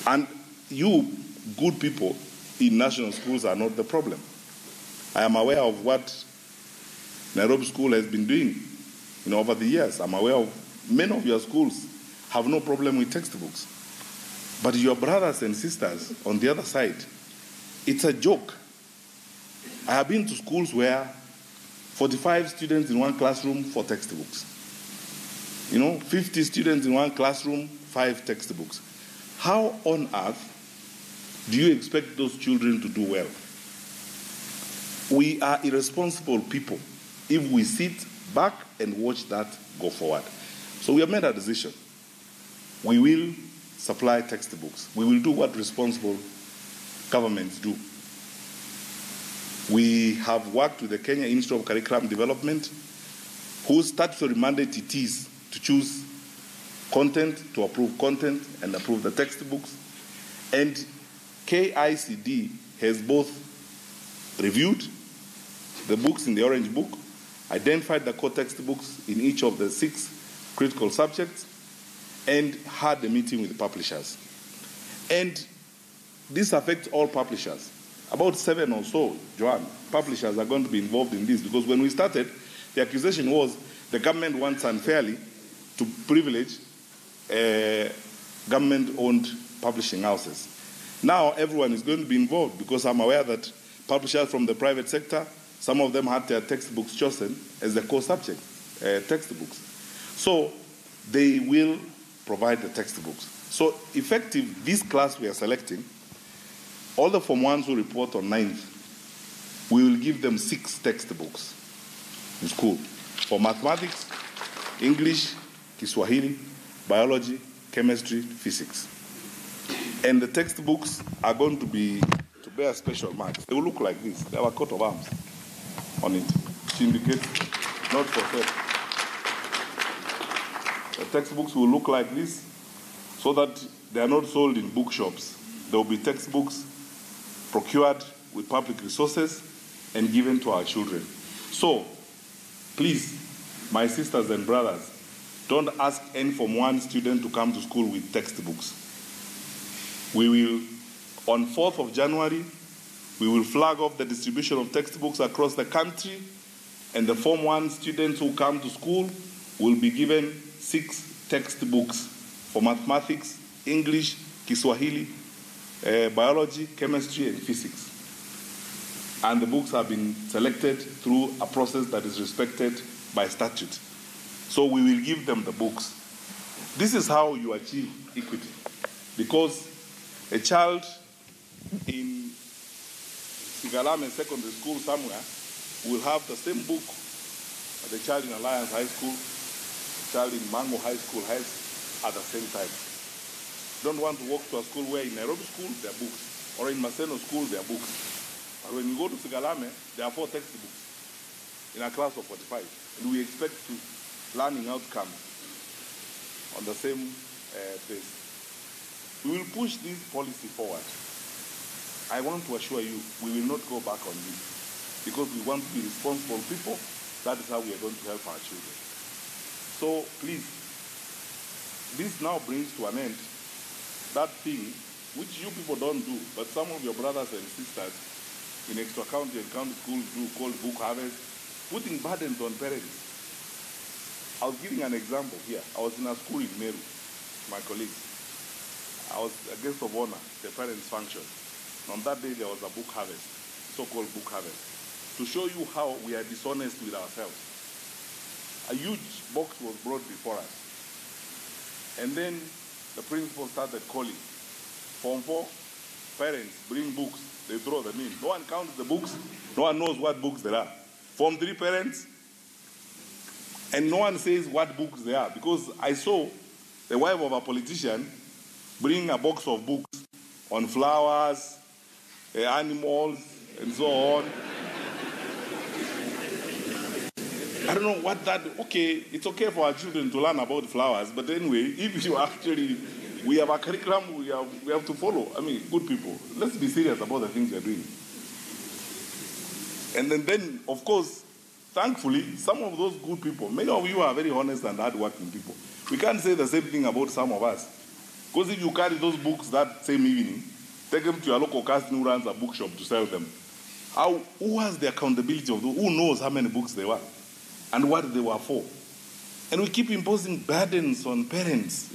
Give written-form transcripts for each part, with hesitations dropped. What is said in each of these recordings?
And you, good people in national schools, are not the problem. I am aware of what Nairobi School has been doing over the years. I'm aware of many of your schools have no problem with textbooks. But your brothers and sisters on the other side, it's a joke. I have been to schools where 45 students in one classroom, 4 textbooks. 50 students in one classroom, 5 textbooks. How on earth do you expect those children to do well? We are irresponsible people if we sit back and watch that go forward. So we have made a decision. We will supply textbooks. We will do what responsible governments do. We have worked with the Kenya Institute of Curriculum Development, whose statutory mandate it is to choose content, to approve content, and approve the textbooks. And KICD has both reviewed the books in the Orange Book, identified the core textbooks in each of the 6 critical subjects, and had a meeting with the publishers. And this affects all publishers. About 7 or so, Joanne, publishers are going to be involved in this, because when we started, the accusation was the government wants unfairly to privilege government-owned publishing houses. Now everyone is going to be involved, because I'm aware that publishers from the private sector, some of them had their textbooks chosen as the core subject textbooks. So they will provide the textbooks. So effective, this class we are selecting, all the Form 1s who report on 9th, we will give them 6 textbooks in school for mathematics, English, Kiswahili, biology, chemistry, physics. And the textbooks are going to bear special marks. They will look like this. They have a coat of arms on it, which indicates not for sale. The textbooks will look like this so that they are not sold in bookshops. There will be textbooks procured with public resources and given to our children. So, please, my sisters and brothers, don't ask any Form 1 student to come to school with textbooks. We will, on 4th of January, we will flag off the distribution of textbooks across the country, and the Form 1 students who come to school will be given 6 textbooks for mathematics, English, Kiswahili, biology, chemistry, and physics. And the books have been selected through a process that is respected by statute. So we will give them the books. This is how you achieve equity. Because a child in Sigalame Secondary School somewhere will have the same book as a child in Alliance High School, a child in Mango High School has at the same time. Don't want to walk to a school where in Nairobi School there are books, or in Maseno School there are books. But when you go to Sigalame, there are 4 textbooks in a class of 45. And we expect to learning outcomes on the same place. We will push this policy forward. I want to assure you, we will not go back on this, because we want to be responsible people. That is how we are going to help our children. So please, this now brings to an end that thing which you people don't do, but some of your brothers and sisters in extra county and county schools do, called book harvest, putting burdens on parents. I was giving an example here. I was in a school in Meru, my colleagues. I was a guest of honor, the parents' function. And on that day, there was a book harvest, so-called book harvest, to show you how we are dishonest with ourselves. A huge box was brought before us. And then the principal started calling. Form 4, parents, bring books. They throw them in. No one counts the books. No one knows what books there are. Form 3 parents, and no one says what books they are. Because I saw the wife of a politician bring a box of books on flowers, animals, and so on. I don't know what that, okay, it's okay for our children to learn about flowers, but anyway, if you actually, we have a curriculum we have to follow. I mean, good people, let's be serious about the things we are doing. And then, of course, thankfully, some of those good people, many of you are very honest and hardworking people. We can't say the same thing about some of us. Because if you carry those books that same evening, take them to your local cousin who runs a bookshop to sell them. Who has the accountability of those? Who knows how many books they were and what they were for? And we keep imposing burdens on parents,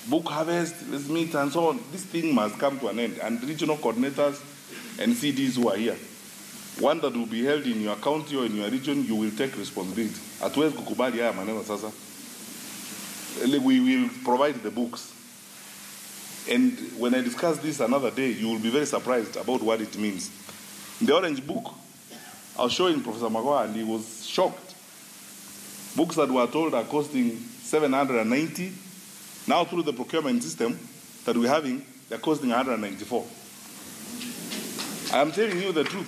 book harvest, let's meet, and so on. This thing must come to an end. And regional coordinators and CDs who are here, one that will be held in your county or in your region, you will take responsibility. Hatuwezi kukubali haya maneno sasa. We will provide the books. And when I discuss this another day, you will be very surprised about what it means. In the Orange Book, I was showing Professor Magoa, and he was shocked. Books that were told are costing 790, now through the procurement system that we're having, they're costing 194. I am telling you the truth.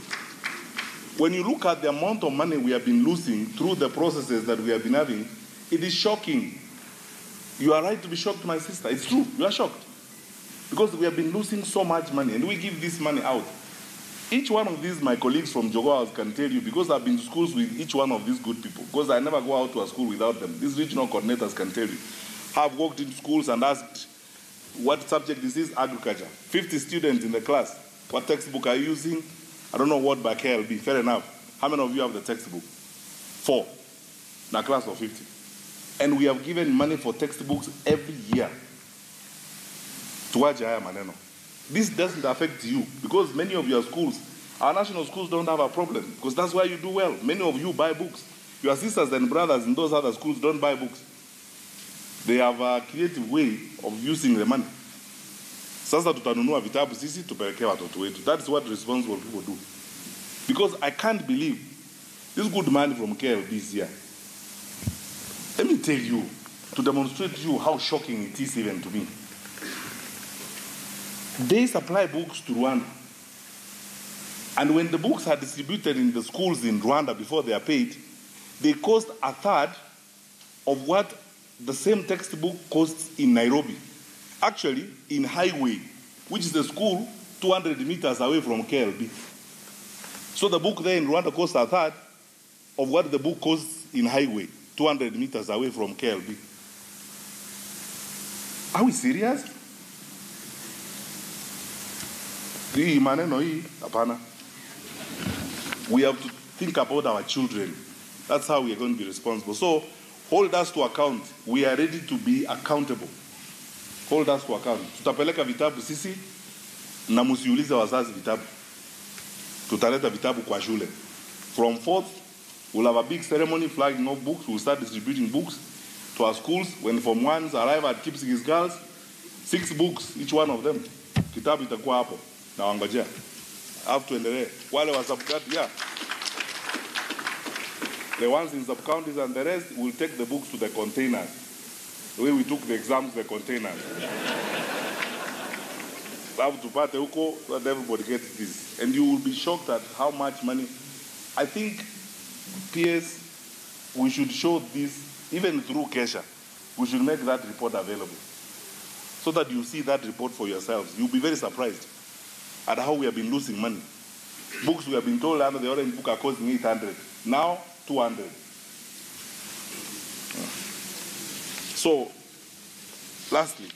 When you look at the amount of money we have been losing through the processes that we have been having, it is shocking. You are right to be shocked, my sister. It's true. You are shocked. Because we have been losing so much money, and we give this money out. Each one of these, my colleagues from Jogo House can tell you, because I've been to schools with each one of these good people, because I never go out to a school without them. These regional coordinators can tell you. I've walked into schools and asked, what subject this is? Agriculture. 50 students in the class. What textbook are you using? I don't know what by KLB. Fair enough. How many of you have the textbook? 4. In a class of 50. And we have given money for textbooks every year. This doesn't affect you, because many of your schools, our national schools, don't have a problem, because that's why you do well. Many of you buy books. Your sisters and brothers in those other schools don't buy books. They have a creative way of using the money. Sasa tutanunua vitabu sisi tupelekea watoto wetu. That's what responsible people do. Because I can't believe this good man from KLB is here. Let me tell you, to demonstrate to you how shocking it is even to me. They supply books to Rwanda. And when the books are distributed in the schools in Rwanda before they are paid, they cost a third of what the same textbook costs in Nairobi. Actually, in Highway, which is the school 200 meters away from KLB. So the book there in Rwanda costs a third of what the book costs in Highway, 200 meters away from KLB. Are we serious? We have to think about our children. That's how we are going to be responsible. So hold us to account. We are ready to be accountable. Hold us to account. Tutapeleka vitabu sisi na musiulize wazazi vitabu. Tutaleta vitabu kwa shule. From 4th, we'll have a big ceremony flagging off books. We'll start distributing books to our schools. When Form 1s arrive at Kipsigis Girls, 6 books, each one of them. Kitabu itakuwa hapo. Na wangojea. Have to endelee. Wale wa sub-county, yeah. The ones in sub-counties and the rest will take the books to the containers. The way we took the exams, the containers. Have to pate huko so that everybody gets this. And you will be shocked at how much money. I think, PS, we should show this, even through Kesha. We should make that report available. So that you see that report for yourselves. You'll be very surprised at how we have been losing money. Books we have been told under the Orange Book are costing 800. Now, 200. So, lastly,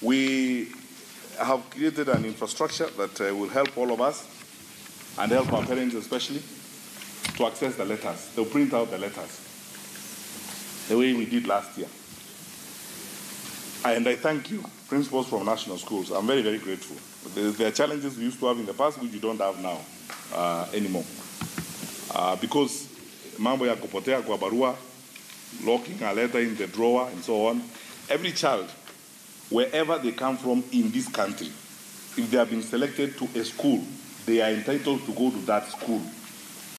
we have created an infrastructure that will help all of us and help our parents especially to access the letters. They'll print out the letters the way we did last year. And I thank you, principals from national schools. I'm very, very grateful. There are challenges we used to have in the past which you don't have now anymore. Because mambo ya kupotea kwa barua, locking a letter in the drawer and so on, every child, wherever they come from in this country, if they have been selected to a school, they are entitled to go to that school.